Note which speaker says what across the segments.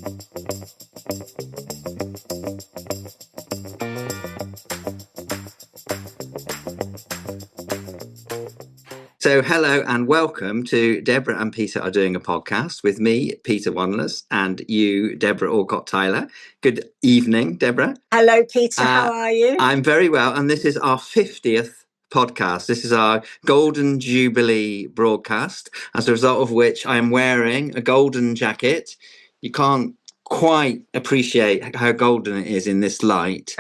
Speaker 1: So hello and welcome to Debra and Peter Are Doing a Podcast with me, Peter Wanless, and you, Deborah Alcott-Tyler. Good evening, Deborah.
Speaker 2: Hello, Peter. How are you?
Speaker 1: I'm very well, and this is our 50th podcast. This is our Golden Jubilee broadcast, as a result of which I'm wearing a golden jacket. You can't quite appreciate how golden it is in this light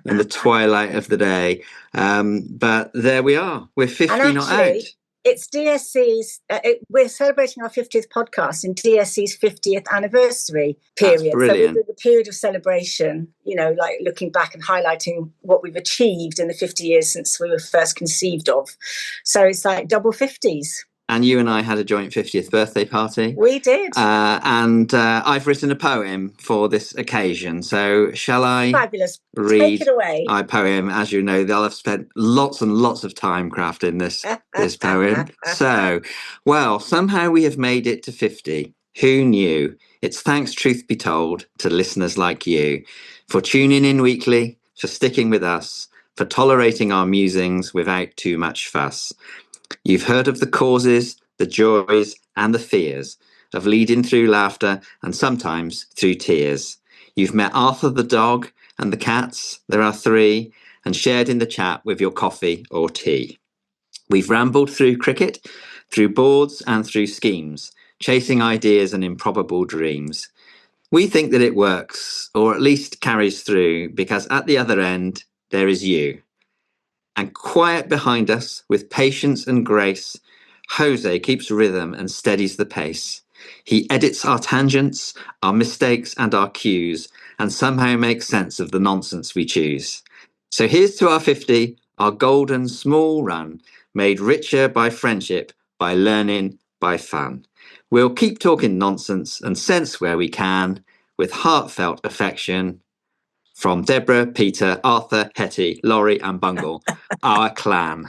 Speaker 1: in the twilight of the day. But there we are. We're 50 not out.
Speaker 2: It's DSC's, we're celebrating our 50th podcast in DSC's 50th anniversary period.
Speaker 1: That's brilliant.
Speaker 2: So we're in the period of celebration, you know, like looking back and highlighting what we've achieved in the 50 years since we were first conceived of. So it's like double 50s.
Speaker 1: And you and I had a joint 50th birthday party.
Speaker 2: We did.
Speaker 1: And I've written a poem for this occasion. So shall I
Speaker 2: Fabulous.
Speaker 1: read
Speaker 2: Take it away.
Speaker 1: my poem? As you know, they'll have spent lots and lots of time crafting this poem. So, well, somehow we have made it to 50. Who knew? It's thanks, truth be told, to listeners like you for tuning in weekly, for sticking with us, for tolerating our musings without too much fuss. You've heard of the causes, the joys, and the fears of leading through laughter and sometimes through tears. You've met Arthur the dog and the cats, there are 3, and shared in the chat with your coffee or tea. We've rambled through cricket, through boards and through schemes, chasing ideas and improbable dreams. We think that it works, or at least carries through, because at the other end, there is you. And quiet behind us, with patience and grace, Jose keeps rhythm and steadies the pace. He edits our tangents, our mistakes and our cues, and somehow makes sense of the nonsense we choose. So here's to our 50, our golden small run, made richer by friendship, by learning, by fun. We'll keep talking nonsense and sense where we can, with heartfelt affection. From Debra, Peter, Arthur, Hetty, Laurie and Bungle, our clan.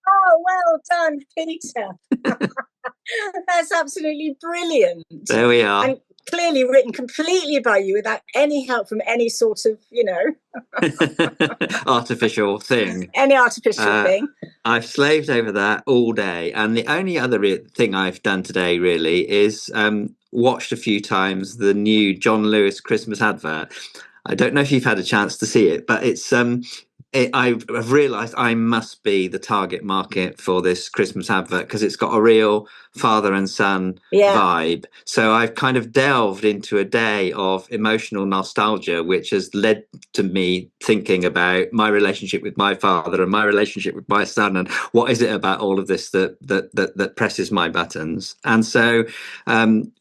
Speaker 2: Oh, well done, Peter. That's absolutely brilliant.
Speaker 1: There we are.
Speaker 2: And clearly written completely by you without any help from any sort of, you know.
Speaker 1: Artificial thing.
Speaker 2: Any artificial thing.
Speaker 1: I've slaved over that all day. And the only other thing I've done today really is watched a few times the new John Lewis Christmas advert. I don't know if you've had a chance to see it, but it's I've realised I must be the target market for this Christmas advert because it's got a real father and son vibe. So I've kind of delved into a day of emotional nostalgia, which has led to me thinking about my relationship with my father and my relationship with my son, and what is it about all of this that presses my buttons. And so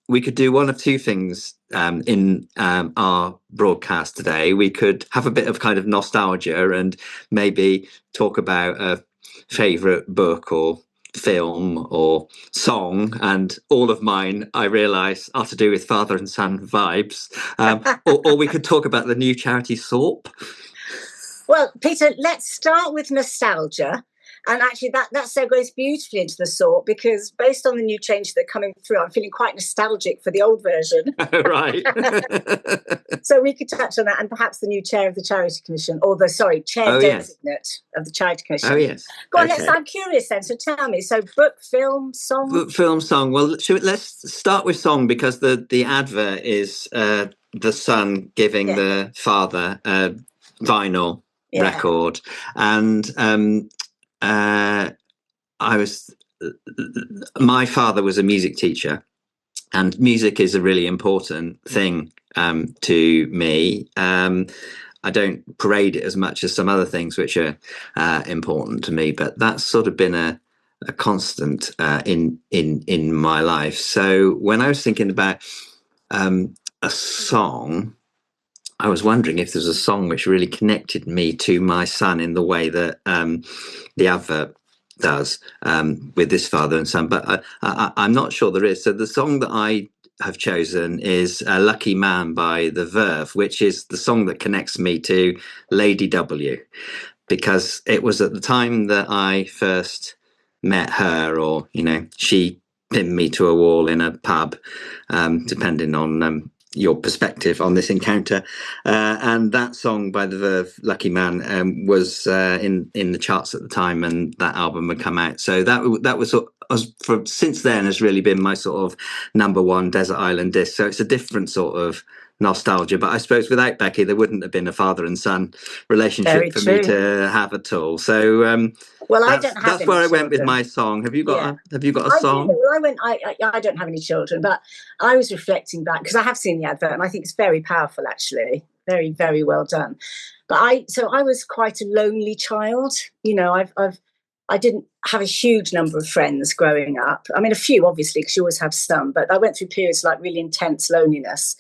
Speaker 1: we could do one of two things in our broadcast today. We could have a bit of kind of nostalgia and maybe talk about a favourite book or film or song, and all of mine, I realise, are to do with father and son vibes. Or we could talk about the new charity SORP.
Speaker 2: Well, Peter, let's start with nostalgia. And actually, that segues beautifully into the SORP, because based on the new changes that are coming through, I'm feeling quite nostalgic for the old version.
Speaker 1: Right.
Speaker 2: So we could touch on that, and perhaps the new chair of the Charity Commission, or chair designate of the Charity Commission.
Speaker 1: Oh, yes.
Speaker 2: Go on, I'm curious then. So tell me, so book, film, song?
Speaker 1: Book, film, song. Well, let's start with song, because the advert is the son giving the father a vinyl record. And my father was a music teacher, and music is a really important thing to me. I don't parade it as much as some other things which are important to me, but that's sort of been a constant in my life. So when I was thinking about a song, I was wondering if there's a song which really connected me to my son in the way that the advert does with this father and son, but I'm not sure there is. So the song that I have chosen is Lucky Man by The Verve, which is the song that connects me to Lady W, because it was at the time that I first met her, or, you know, she pinned me to a wall in a pub, depending on your perspective on this encounter. And that song by the Verve, Lucky Man, was in the charts at the time, and that album had come out. So that was from since then has really been my sort of number one desert island disc. So it's a different sort of nostalgia, but I suppose without Becky there wouldn't have been a father and son relationship for me to have at all. So
Speaker 2: well, I don't have
Speaker 1: that's where I went with my song. Have you got a song?
Speaker 2: Well, I don't have any children, but I was reflecting back because I have seen the advert and I think it's very powerful, actually. Very, very well done. But I was quite a lonely child. You know, I didn't have a huge number of friends growing up. I mean, a few, obviously, because you always have some, but I went through periods like really intense loneliness.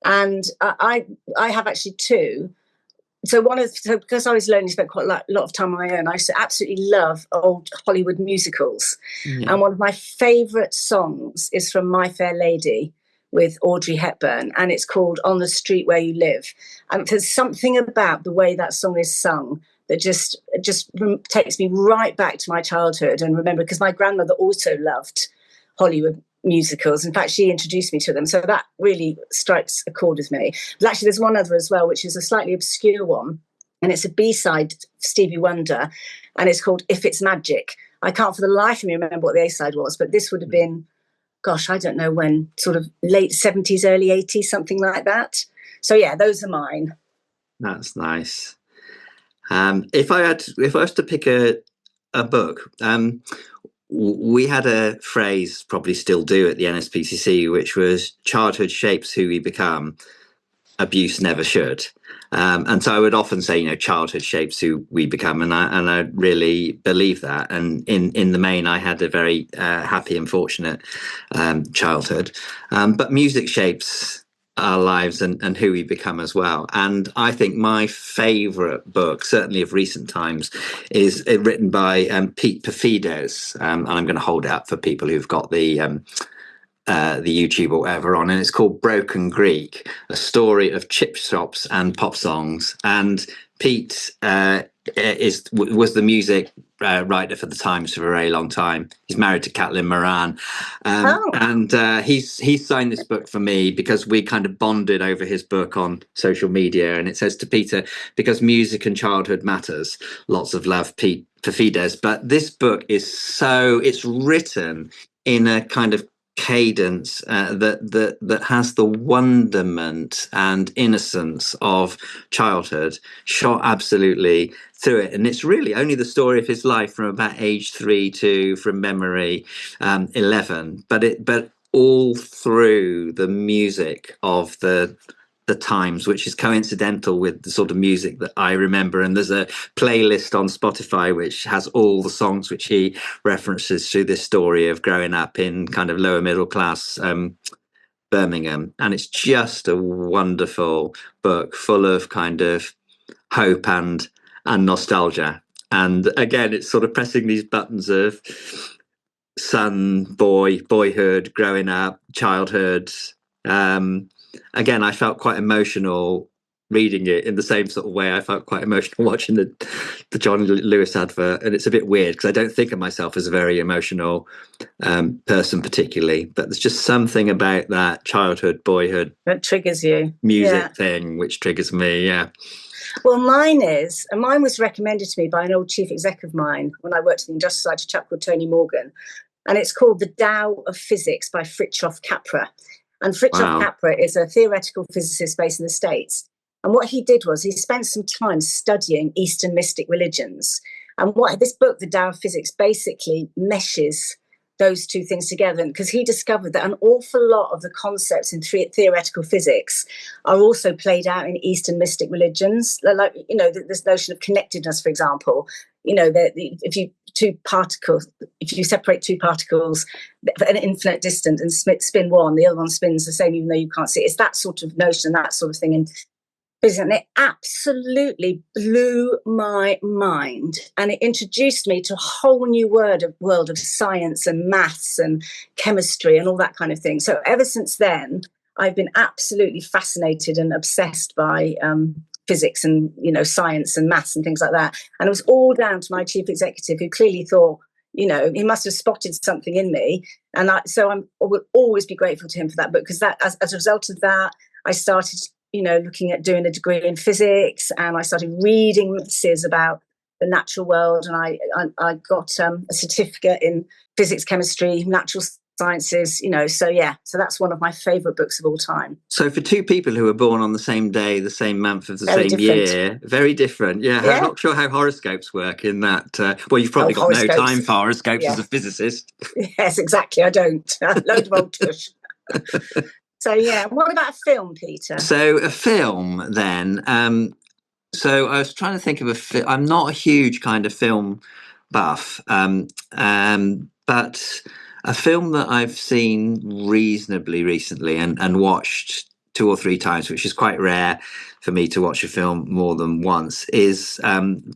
Speaker 2: And I have actually two. So because I was lonely, spent quite a lot of time on my own. I used to absolutely love old Hollywood musicals. Yeah. And one of my favourite songs is from My Fair Lady with Audrey Hepburn, and it's called On the Street Where You Live. And there's something about the way that song is sung that just takes me right back to my childhood. And remember, because my grandmother also loved Hollywood musicals. In fact, she introduced me to them. So that really strikes a chord with me. But actually, there's one other as well, which is a slightly obscure one. And it's a B-side, Stevie Wonder. And it's called If It's Magic. I can't for the life of me remember what the A-side was, but this would have been, gosh, I don't know when, sort of late 70s, early 80s, something like that. So yeah, those are mine.
Speaker 1: That's nice. If I was to pick a book, we had a phrase, probably still do at the NSPCC, which was childhood shapes who we become, abuse never should. And so I would often say, you know, childhood shapes who we become, and I really believe that. And in the main, I had a very happy and fortunate childhood. But music shapes our lives and who we become as well. And I think my favourite book, certainly of recent times, is written by Pete Perfides. And I'm going to hold it up for people who've got the YouTube or whatever on, and it's called Broken Greek, a story of chip shops and pop songs. And Pete was the music writer for the Times for a very long time. He's married to Caitlin Moran, and he's signed this book for me because we kind of bonded over his book on social media. And it says to Peter, because music and childhood matters. Lots of love, Pete Perfides. But this book it's written in a kind of cadence that has the wonderment and innocence of childhood shot absolutely through it. And it's really only the story of his life from about age 3 to, from memory, 11, but all through the music of the Times, which is coincidental with the sort of music that I remember. And there's a playlist on Spotify which has all the songs which he references through this story of growing up in kind of lower middle class Birmingham. And it's just a wonderful book full of kind of hope and nostalgia. And again, it's sort of pressing these buttons of boyhood, growing up, childhood. Again, I felt quite emotional reading it in the same sort of way I felt quite emotional watching the John Lewis advert. And it's a bit weird because I don't think of myself as a very emotional person particularly, but there's just something about that childhood, boyhood
Speaker 2: that triggers you,
Speaker 1: music thing which triggers me.
Speaker 2: Well, mine was recommended to me by an old chief exec of mine when I worked in the Industrial Society, a chap called Tony Morgan, and it's called The Tao of Physics by Fritjof Capra. And Fritjof Capra is a theoretical physicist based in the States. And what he did was he spent some time studying Eastern mystic religions. And what this book, The Tao of Physics, basically meshes those two things together. Because he discovered that an awful lot of the concepts in theoretical physics are also played out in Eastern mystic religions. Like, you know, this notion of connectedness, for example, you know, if you separate two particles at an infinite distance and spin one, the other one spins the same, even though you can't see it. It's that sort of notion, that sort of thing. And it absolutely blew my mind. And it introduced me to a whole new world of science and maths and chemistry and all that kind of thing. So ever since then, I've been absolutely fascinated and obsessed by physics and, you know, science and maths and things like that. And it was all down to my chief executive, who clearly thought, you know, he must have spotted something in me. And so I will always be grateful to him for that book, because that, as a result of that, I started, looking at doing a degree in physics, and I started reading masses about the natural world, and I got a certificate in physics, chemistry, natural sciences, so that's one of my favourite books of all time.
Speaker 1: So for two people who were born on the same day, the same month of the
Speaker 2: Very
Speaker 1: same
Speaker 2: different.
Speaker 1: year, very different. Yeah, I'm not sure how horoscopes work in that. Well, you've probably got no time for horoscopes as a physicist.
Speaker 2: Yes, exactly. I don't. Load of old tush. So, what about a film, Peter?
Speaker 1: So a film then. So I was trying to think of a film. I'm not a huge kind of film buff, but a film that I've seen reasonably recently and watched 2 or 3 times, which is quite rare for me to watch a film more than once, is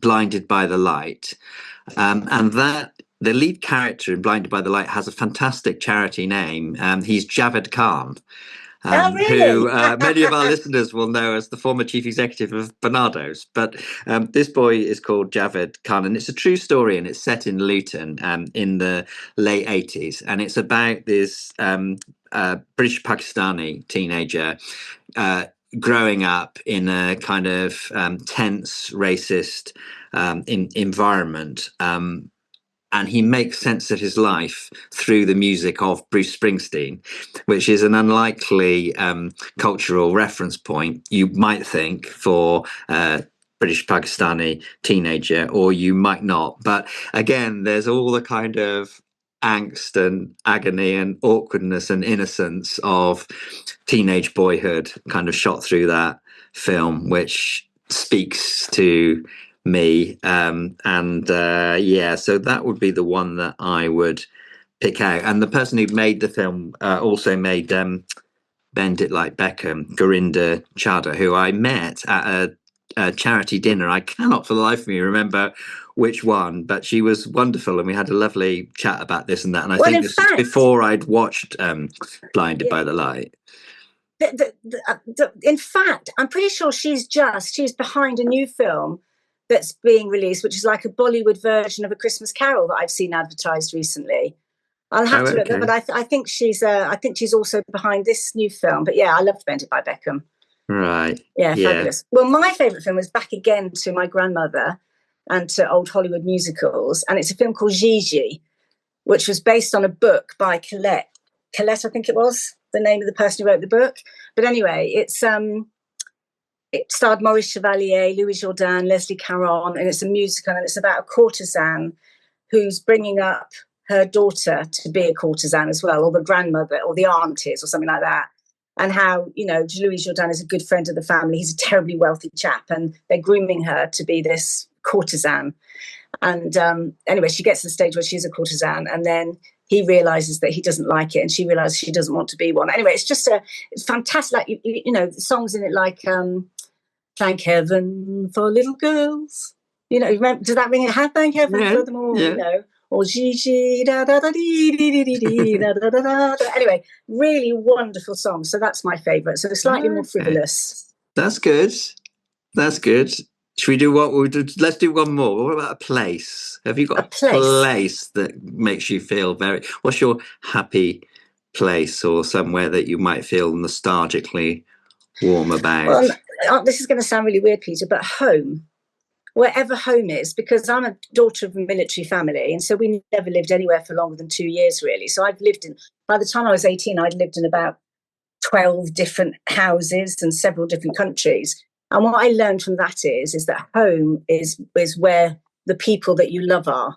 Speaker 1: Blinded by the Light. And that the lead character in Blinded by the Light has a fantastic charity name. He's Javed Khan.
Speaker 2: Really?
Speaker 1: Who many of our listeners will know as the former chief executive of Barnardo's. But this boy is called Javed Khan, and it's a true story, and it's set in Luton in the late 80s. And it's about this British Pakistani teenager growing up in a kind of tense, racist environment. And he makes sense of his life through the music of Bruce Springsteen, which is an unlikely cultural reference point, you might think, for a British Pakistani teenager, or you might not. But again, there's all the kind of angst and agony and awkwardness and innocence of teenage boyhood kind of shot through that film, which speaks to me. So that would be the one that I would pick out. And the person who made the film also made Bend It Like Beckham, Gurinder Chadha, who I met at a charity dinner. I cannot for the life of me remember which one, but she was wonderful, and we had a lovely chat about this and that. And I think this is before I'd watched Blinded by the Light.
Speaker 2: In fact, I'm pretty sure she's behind a new film that's being released, which is like a Bollywood version of A Christmas Carol that I've seen advertised recently. I'll have to look there, but I think she's also behind this new film. But I loved Bend It by Beckham.
Speaker 1: Right.
Speaker 2: Yeah, fabulous. Well, my favourite film was back again to my grandmother and to old Hollywood musicals, and it's a film called Gigi, which was based on a book by Colette, I think it was the name of the person who wrote the book. But anyway, it starred Maurice Chevalier, Louis Jourdan, Leslie Caron, and it's a musical, and it's about a courtesan who's bringing up her daughter to be a courtesan as well, or the grandmother, or the aunt is, or something like that. And how, Louis Jourdan is a good friend of the family. He's a terribly wealthy chap, and they're grooming her to be this courtesan. And anyway, she gets to the stage where she's a courtesan, and then he realizes that he doesn't like it, and she realizes she doesn't want to be one. Anyway, it's fantastic. Like, the songs in it, like Thank Heaven for Little Girls. Remember, does that ring? Thank Heaven for them all, or Gigi, da da da dee dee dee dee da da da da. Anyway, really wonderful song. So that's my favourite. So slightly more frivolous.
Speaker 1: That's good. Should we do what we do? Let's do one more. What about a place? Have you got a place that makes you feel what's your happy place, or somewhere that you might feel nostalgically warm about?
Speaker 2: Well, this is going to sound really weird, Peter, but home. Wherever home is, because I'm a daughter of a military family, and so we never lived anywhere for longer than 2 years, really. So by the time I was 18, I'd lived in about 12 different houses and several different countries. And what I learned from that is that home is where the people that you love are,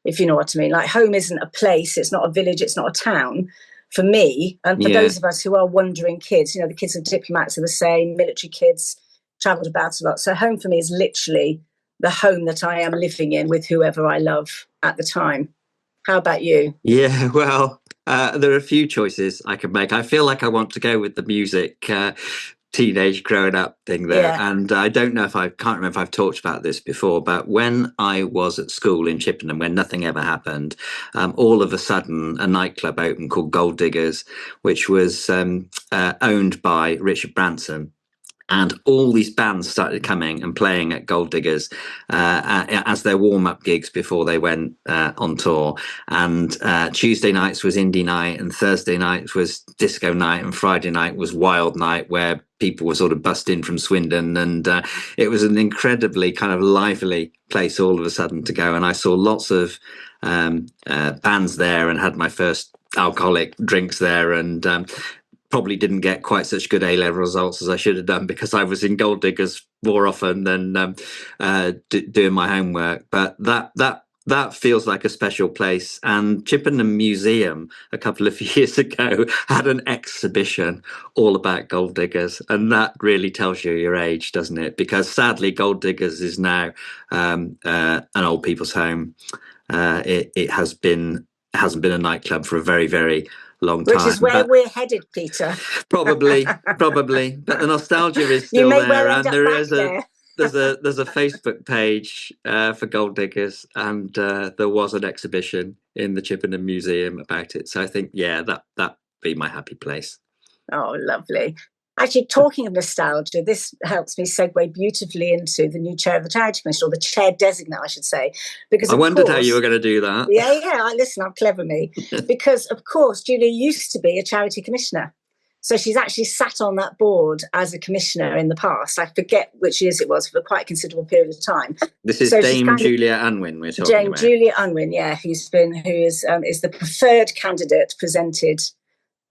Speaker 2: if you know what I mean. Like, home isn't a place, it's not a village, it's not a town. For me, and for those of us who are wandering kids, the kids of diplomats are the same, military kids, travelled about a lot. So home for me is literally the home that I am living in with whoever I love at the time. How about you?
Speaker 1: Yeah, well, there are a few choices I could make. I feel like I want to go with the music teenage growing up thing there. And I can't remember if I've talked about this before, but when I was at school in Chippenham, when nothing ever happened, all of a sudden a nightclub opened called Gold Diggers, which was owned by Richard Branson. And all these bands started coming and playing at Gold Diggers as their warm-up gigs before they went on tour. And Tuesday nights was indie night, and Thursday nights was disco night, and Friday night was wild night, where people were sort of bussed in from Swindon. And it was an incredibly kind of lively place all of a sudden to go. And I saw lots of bands there and had my first alcoholic drinks there, and probably didn't get quite such good A-level results as I should have done, because I was in Gold Diggers more often than doing my homework. But that feels like a special place. And Chippenham Museum a couple of years ago had an exhibition all about Gold Diggers, and that really tells you your age, doesn't it? Because sadly, Gold Diggers is now an old people's home. It hasn't been a nightclub for a very, very long time.
Speaker 2: Which is where we're headed, Peter.
Speaker 1: Probably. But the nostalgia is still there, and there's a Facebook page for Gold Diggers, and there was an exhibition in the Chippenham Museum about it. So I think, that'd be my happy place.
Speaker 2: Oh, lovely. Actually, talking of nostalgia, this helps me segue beautifully into the new chair of the Charity Commission, or the chair designate, I should say. Because
Speaker 1: I wondered how you were going to do that.
Speaker 2: Yeah. Listen, I'm clever me. Because, of course, Julia used to be a charity commissioner. So she's actually sat on that board as a commissioner in the past. I forget which years it was, for quite a considerable period of time.
Speaker 1: This is Dame Julia Unwin we're talking about.
Speaker 2: Julia Unwin, yeah, who is the preferred candidate presented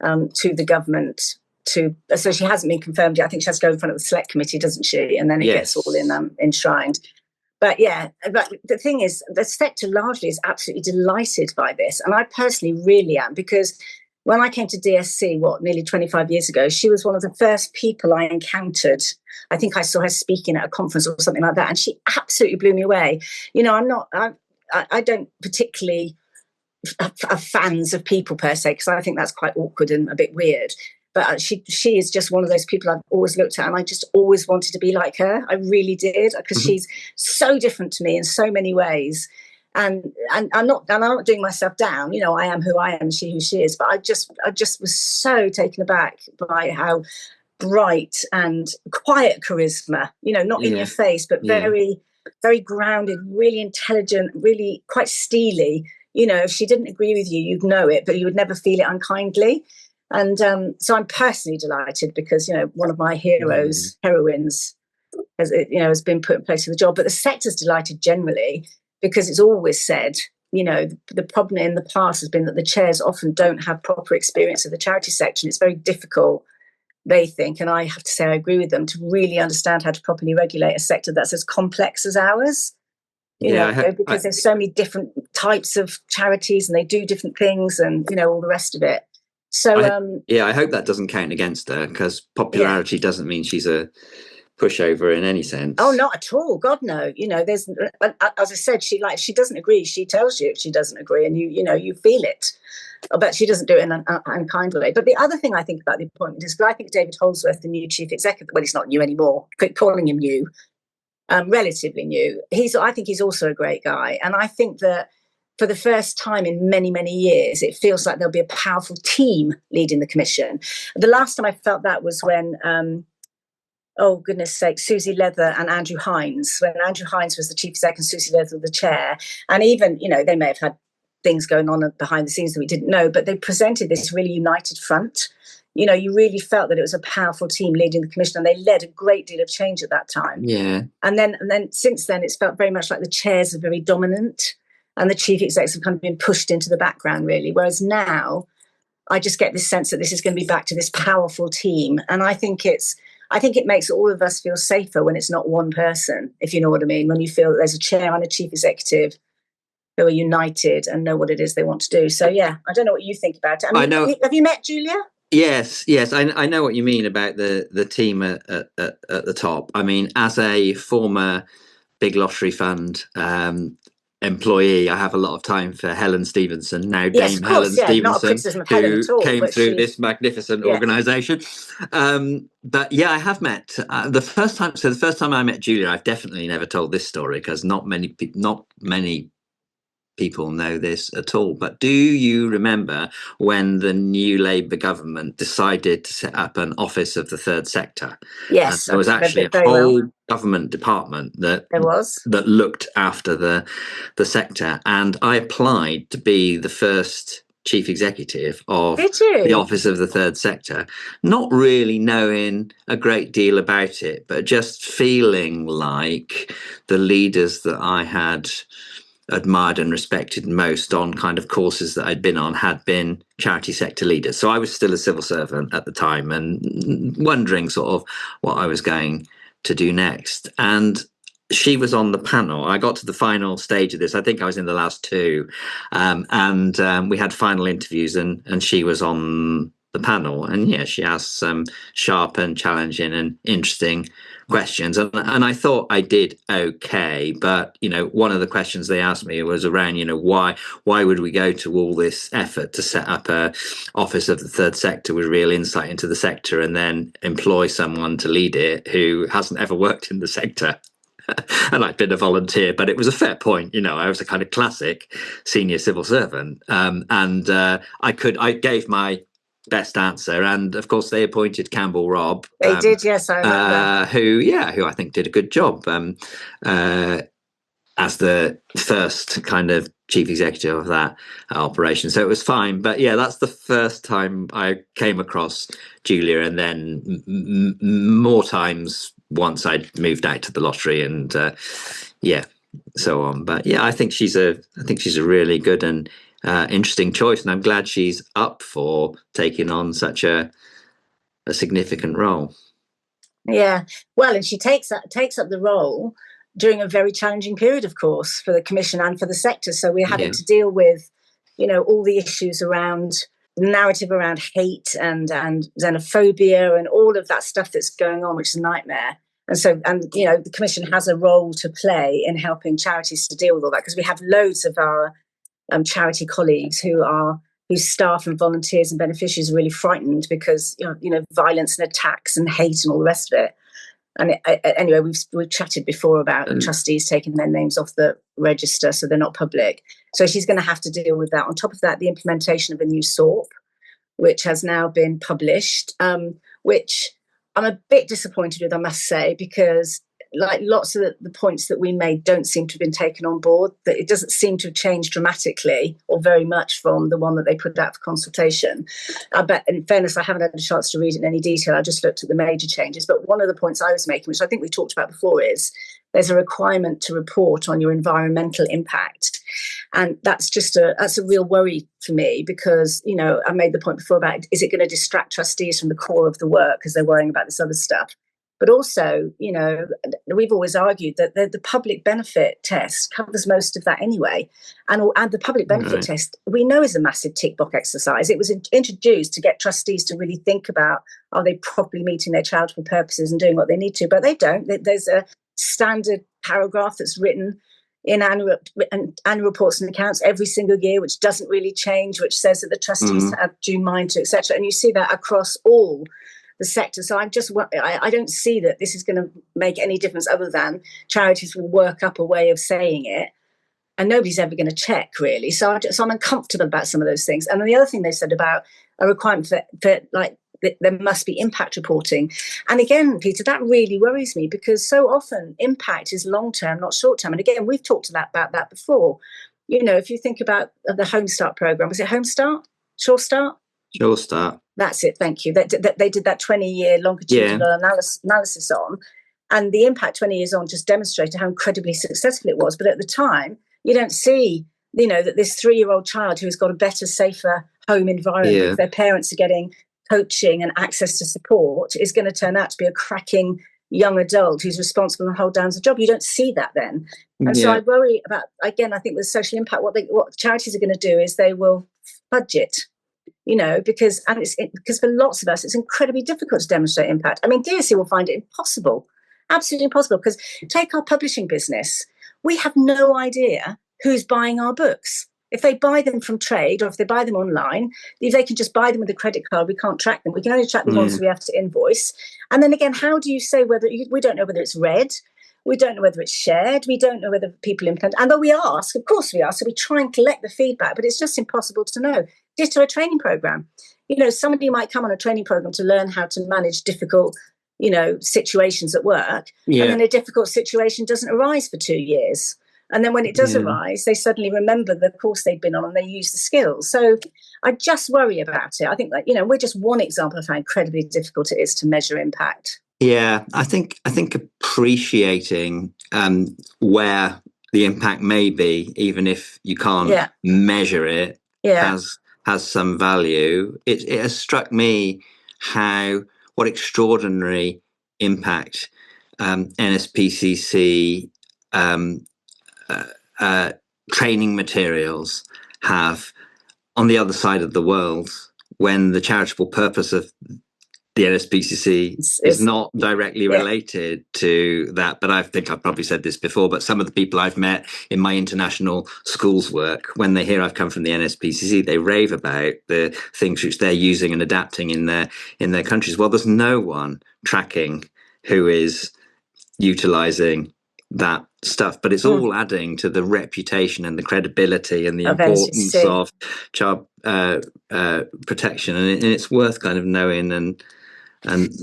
Speaker 2: to the government. So she hasn't been confirmed yet. I think she has to go in front of the select committee, doesn't she? And then it gets all enshrined. But the thing is, the sector largely is absolutely delighted by this. And I personally really am, because when I came to DSC, nearly 25 years ago, she was one of the first people I encountered. I think I saw her speaking at a conference or something like that, and she absolutely blew me away. I don't particularly have fans of people per se, because I think that's quite awkward and a bit weird. But she is just one of those people I've always looked at, and I just always wanted to be like her. I really did, because she's so different to me in so many ways. And I'm not doing myself down. I am who I am, she who she is. But I just was so taken aback by how bright and quiet charisma. Not in your face, but very, very grounded, really intelligent, really quite steely. If she didn't agree with you, you'd know it, but you would never feel it unkindly. And so I'm personally delighted, because one of my heroines has been put in place for the job. But the sector's delighted generally, because it's always said, the problem in the past has been that the chairs often don't have proper experience of the charity section. It's very difficult, they think, and I have to say I agree with them, to really understand how to properly regulate a sector that's as complex as ours. Because there's so many different types of charities, and they do different things, and all the rest of it. So
Speaker 1: I hope that doesn't count against her, because popularity doesn't mean she's a pushover in any sense.
Speaker 2: Oh, not at all. God, no. There's, as I said, she doesn't agree. She tells you she doesn't agree, and you feel it. But she doesn't do it in an unkind way. But the other thing I think about the appointment is, I think David Holdsworth, the new chief executive, well, he's not new anymore. Calling him new, relatively new. I think he's also a great guy, and I think that for the first time in many, many years, it feels like there'll be a powerful team leading the commission. The last time I felt that was when, oh goodness sake, Susie Leather and Andrew Hines, when Andrew Hines was the chief exec and Susie Leather the chair. And even, they may have had things going on behind the scenes that we didn't know, but they presented this really united front. You really felt that it was a powerful team leading the commission, and they led a great deal of change at that time.
Speaker 1: Yeah.
Speaker 2: And then since then, it's felt very much like the chairs are very dominant, and the chief execs have kind of been pushed into the background, really. Whereas now, I just get this sense that this is going to be back to this powerful team. And I think it makes all of us feel safer when it's not one person, if you know what I mean, when you feel that there's a chair and a chief executive who are united and know what it is they want to do. So, I don't know what you think about it. I know. Have you met Julia?
Speaker 1: Yes. I know what you mean about the team at the top. I mean, as a former Big Lottery Fund employee, I have a lot of time for Helen Stevenson, now Dame Helen Stevenson, who came through this magnificent organisation. But I have met the first time I met Julia. I've definitely never told this story, because not many people know this at all, but do you remember when the new Labour government decided to set up an office of the third sector?
Speaker 2: Yes,
Speaker 1: there was actually a whole government department that looked after the sector, and I applied to be the first chief executive of the office of the third sector, not really knowing a great deal about it, but just feeling like the leaders that I had admired and respected most on kind of courses that I'd been on had been charity sector leaders. So I was still a civil servant at the time and wondering sort of what I was going to do next. And she was on the panel. I got to the final stage of this. I think I was in the last two. And we had final interviews, and she was on the panel. And yeah, she asked some sharp and challenging and interesting questions. And I thought I did okay. But, one of the questions they asked me was around, why would we go to all this effort to set up a office of the third sector with real insight into the sector and then employ someone to lead it who hasn't ever worked in the sector? And I'd been a volunteer, but it was a fair point. I was a kind of classic senior civil servant. And I gave my best answer. And of course, they appointed Campbell Robb.
Speaker 2: They did, yes, I remember.
Speaker 1: Who I think did a good job as the first kind of chief executive of that operation. So it was fine. But yeah, that's the first time I came across Julia, and then more times once I'd moved out to the lottery and so on. But yeah, I think she's a really good and interesting choice, and I'm glad she's up for taking on such a significant role.
Speaker 2: Yeah, well, and she takes up the role during a very challenging period, of course, for the Commission and for the sector. So we're having to deal with, all the issues around the narrative around hate and xenophobia and all of that stuff that's going on, which is a nightmare. And so, the Commission has a role to play in helping charities to deal with all that, because we have loads of our charity colleagues whose staff and volunteers and beneficiaries are really frightened because violence and attacks and hate and all the rest of it. And anyway, we've chatted before about trustees taking their names off the register so they're not public. So she's going to have to deal with that. On top of that, the implementation of a new SORP, which has now been published, which I'm a bit disappointed with, I must say, because like lots of the points that we made don't seem to have been taken on board. That it doesn't seem to have changed dramatically or very much from the one that they put out for consultation. But in fairness, I haven't had a chance to read it in any detail. I just looked at the major changes. But one of the points I was making, which I think we talked about before, is there's a requirement to report on your environmental impact. And that's a real worry for me, because, I made the point before about, is it going to distract trustees from the core of the work because they're worrying about this other stuff? But also, we've always argued that the public benefit test covers most of that anyway. And the public benefit test, we know, is a massive tick box exercise. It was introduced to get trustees to really think about, are they properly meeting their charitable purposes and doing what they need to? But they don't. There's a standard paragraph that's written in annual reports and accounts every single year, which doesn't really change, which says that the trustees have due mind to, etc. And you see that across all the sector. So I don't see that this is going to make any difference other than charities will work up a way of saying it, and nobody's ever going to check, really. So I'm uncomfortable about some of those things. And then the other thing they said about a requirement for there must be impact reporting. And again, Peter, that really worries me, because so often impact is long-term, not short-term. And again, we've talked about that before. If you think about the Home Start programme, was it Home Start? Sure Start?
Speaker 1: Sure Start.
Speaker 2: That's it, thank you. They did that 20-year longitudinal analysis on, and the impact 20 years on just demonstrated how incredibly successful it was. But at the time, you don't see, that this 3-year-old child who has got a better, safer home environment, their parents are getting coaching and access to support, is going to turn out to be a cracking young adult who's responsible and hold down a job. You don't see that then. And so I worry about, again, I think with social impact, what charities are going to do is they will budget, because for lots of us, it's incredibly difficult to demonstrate impact. I mean, DSC will find it impossible, absolutely impossible, because take our publishing business. We have no idea who's buying our books. If they buy them from trade, or if they buy them online, if they can just buy them with a credit card, we can't track them. We can only track the ones we have to invoice. And then again, how do you say we don't know whether it's read, We don't know whether it's shared. We don't know whether people implement. And though we ask, of course we ask, so we try and collect the feedback, but it's just impossible to know. Ditto a training program. Somebody might come on a training program to learn how to manage difficult, situations at work.
Speaker 1: Yeah.
Speaker 2: And then a difficult situation doesn't arise for 2 years. And then when it does arise, they suddenly remember the course they've been on and they use the skills. So I just worry about it. I think that, we're just one example of how incredibly difficult it is to measure impact.
Speaker 1: Yeah, I think appreciating where the impact may be, even if you can't measure it, has some value. It has struck me what extraordinary impact NSPCC training materials have on the other side of the world, when the charitable purpose of the NSPCC is not directly related to that. But I think I've probably said this before, but some of the people I've met in my international schools work, when they hear I've come from the NSPCC, they rave about the things which they're using and adapting in their countries. Well, there's no one tracking who is utilizing that stuff, but it's all adding to the reputation and the credibility and the importance of child protection, and it's worth kind of knowing and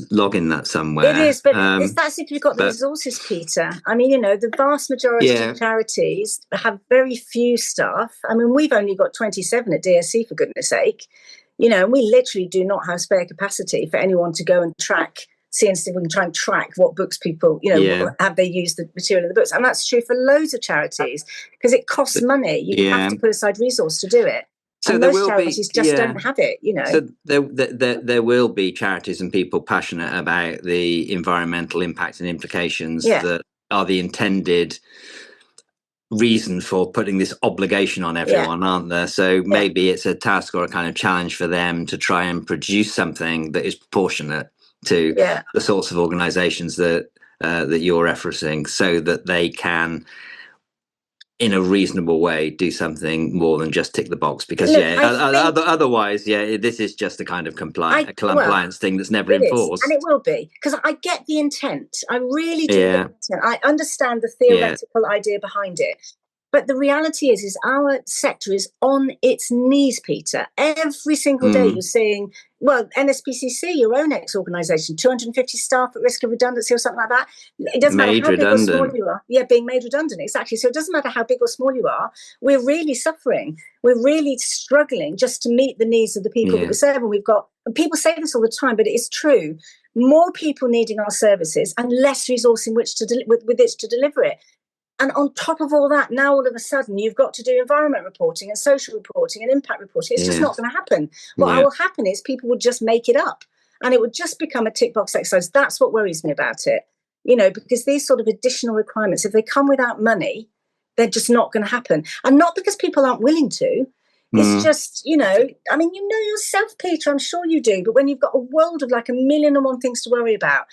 Speaker 1: logging that somewhere.
Speaker 2: It is, but that's if you've got the resources, Peter. I mean, the vast majority of charities have very few staff. I mean, we've only got 27 at DSC, for goodness sake. And we literally do not have spare capacity for anyone to go and see and see if we can try and track what books people, have they used the material in the books. And that's true for loads of charities, because it costs money. You have to put aside resource to do it. So and most charities just don't have it,
Speaker 1: So there will be charities and people passionate about the environmental impact and implications that are the intended reason for putting this obligation on everyone, aren't there? So maybe it's a task or a kind of challenge for them to try and produce something that is proportionate to the sorts of organisations that you're referencing, so that they can, in a reasonable way, do something more than just tick the box. Because otherwise, this is just a kind of compliance thing that's never enforced.
Speaker 2: And it will be, because I get the intent. I really do get the intent. I understand the theoretical idea behind it. But the reality is our sector is on its knees, Peter. Every single day you're seeing, NSPCC, your own ex-organisation, 250 staff at risk of redundancy or something like that. It doesn't matter how big or small you are. Yeah, being made redundant, exactly. So it doesn't matter how big or small you are. We're really suffering. We're really struggling just to meet the needs of the people that we serve. And people say this all the time, but it is true. More people needing our services and less resource in which with which to deliver it. And on top of all that, now all of a sudden you've got to do environment reporting and social reporting and impact reporting. It's just not going to happen. What will happen is people would just make it up, and it would just become a tick box exercise. That's what worries me about it, because these sort of additional requirements, if they come without money, they're just not going to happen. And not because people aren't willing to. It's just, I mean, yourself, Peter, I'm sure you do, but when you've got a world of like 1,000,001 things to worry about,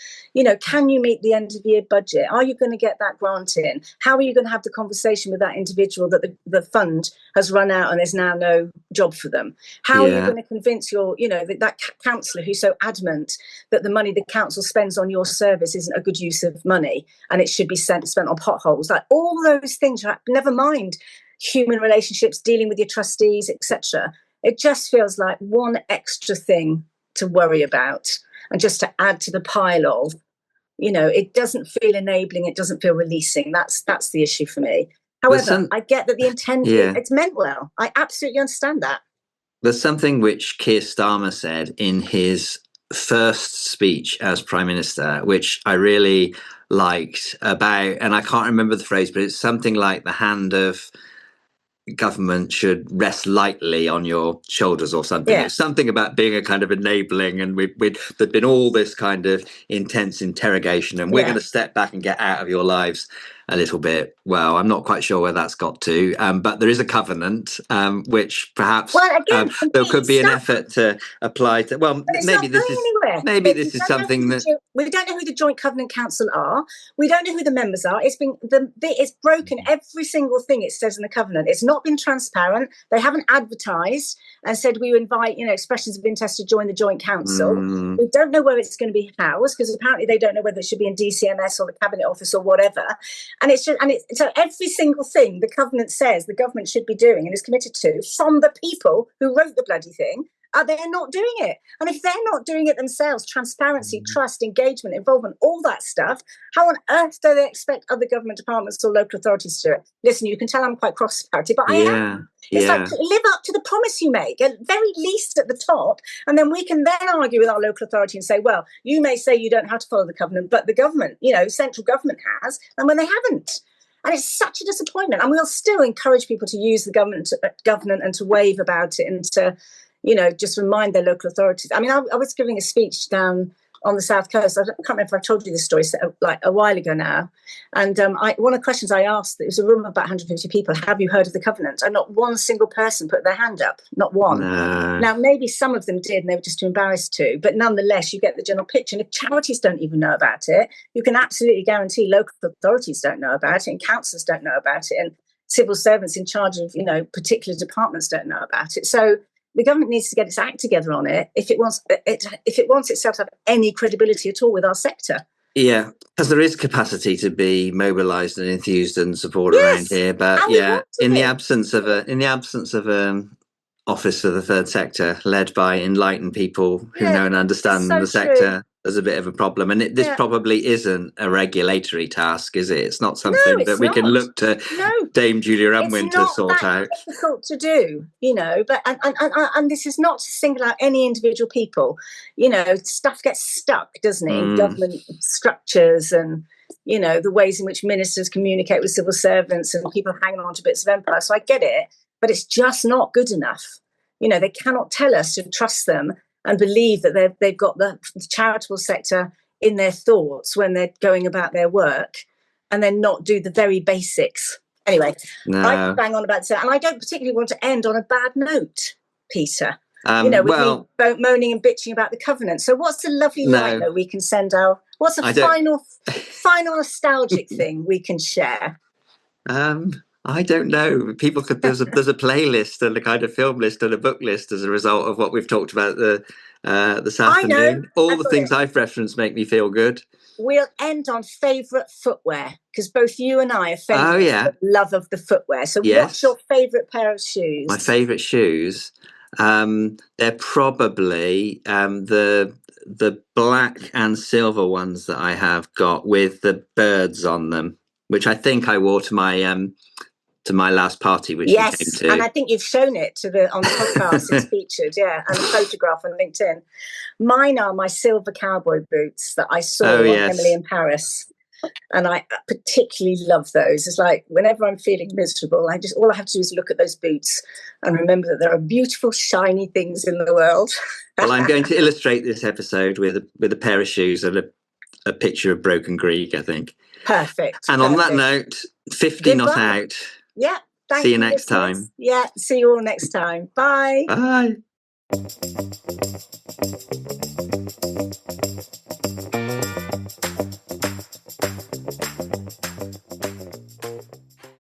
Speaker 2: can you meet the end of year budget? Are you going to get that grant in? How are you going to have the conversation with that individual that the fund has run out and there's now no job for them? How are you going to convince that councillor who's so adamant that the money the council spends on your service isn't a good use of money and it should be spent on potholes? Like all those things, never mind human relationships, dealing with your trustees, etc. It just feels like one extra thing to worry about and just to add to the pile of, it doesn't feel enabling, it doesn't feel releasing. That's the issue for me. However, I get that the intent, it's meant well. I absolutely understand that.
Speaker 1: There's something which Keir Starmer said in his first speech as Prime Minister, which I really liked about, and I can't remember the phrase, but it's something like the hand of government should rest lightly on your shoulders or something. It's something about being a kind of enabling, and there'd been all this kind of intense interrogation, and we're going to step back and get out of your lives a little bit, well, I'm not quite sure where that's got to, but there is a covenant, which perhaps there could be an effort to apply to. Well, maybe this is anywhere. Maybe this is something that
Speaker 2: we don't know who the Joint Covenant Council are. We don't know who the members are. It's broken every single thing it says in the covenant. It's not been transparent. They haven't advertised and said we invite expressions of interest to join the Joint Council. We don't know where it's going to be housed, because apparently they don't know whether it should be in DCMS or the Cabinet Office or whatever. So every single thing the covenant says the government should be doing and is committed to, from the people who wrote the bloody thing, they're not doing it. And if they're not doing it themselves, transparency, trust, engagement, involvement, all that stuff, how on earth do they expect other government departments or local authorities to do it? Listen, you can tell I'm quite cross about it, but I am. It's like, live up to the promise you make, at very least at the top, and then we can then argue with our local authority and say, well, you may say you don't have to follow the covenant, but the government, central government has, and when they haven't. And it's such a disappointment. And we'll still encourage people to use the government and to wave about it and to just remind their local authorities. I mean, I was giving a speech down on the South Coast. I can't remember if I've told you this story like a while ago now. And one of the questions I asked, it was a room of about 150 people, have you heard of the covenant? And not one single person put their hand up, not one.
Speaker 1: No.
Speaker 2: Now, maybe some of them did and they were just too embarrassed to, but nonetheless, you get the general picture. And if charities don't even know about it, you can absolutely guarantee local authorities don't know about it, and councillors don't know about it, and civil servants in charge of, particular departments don't know about it. So the government needs to get its act together on it if it wants itself to have any credibility at all with our sector.
Speaker 1: Yeah, because there is capacity to be mobilised and enthused and supported around here, but in the absence of an office for the third sector led by enlightened people who know and understand the sector, there's a bit of a problem. And this probably isn't a regulatory task, is it? It's not something that we can look to Dame Julia Unwin to sort out.
Speaker 2: It's difficult to do, but and this is not to single out any individual people. Stuff gets stuck, doesn't it, in government structures and, the ways in which ministers communicate with civil servants and people hanging on to bits of empire. So I get it, but it's just not good enough. They cannot tell us to trust them and believe that they've got the charitable sector in their thoughts when they're going about their work, and then not do the very basics. Anyway, I bang on about that, and I don't particularly want to end on a bad note, Peter. With me moaning and bitching about the covenant. So what's the lovely light that we can send out? What's a final nostalgic thing we can share?
Speaker 1: I don't know. People could. There's a playlist and a kind of film list and a book list as a result of what we've talked about this afternoon. All the things I've referenced make me feel good.
Speaker 2: We'll end on favourite footwear, because both you and I are famous for love of the footwear. So what's your favourite pair of shoes?
Speaker 1: My favourite shoes? They're probably the black and silver ones that I have got with the birds on them, which I think I wore to my last party, which you came to.
Speaker 2: And I think you've shown it on the podcast. It's featured, and a photograph on LinkedIn. Mine are my silver cowboy boots that I saw on Emily in Paris, and I particularly love those. It's like whenever I'm feeling miserable, all I have to do is look at those boots and remember that there are beautiful, shiny things in the world.
Speaker 1: Well, I'm going to illustrate this episode with a pair of shoes and a picture of broken Greek, I think.
Speaker 2: Perfect.
Speaker 1: And on that note, 50 not out.
Speaker 2: Yeah.
Speaker 1: See you next time.
Speaker 2: Yeah. See you all next time. Bye.
Speaker 1: Bye.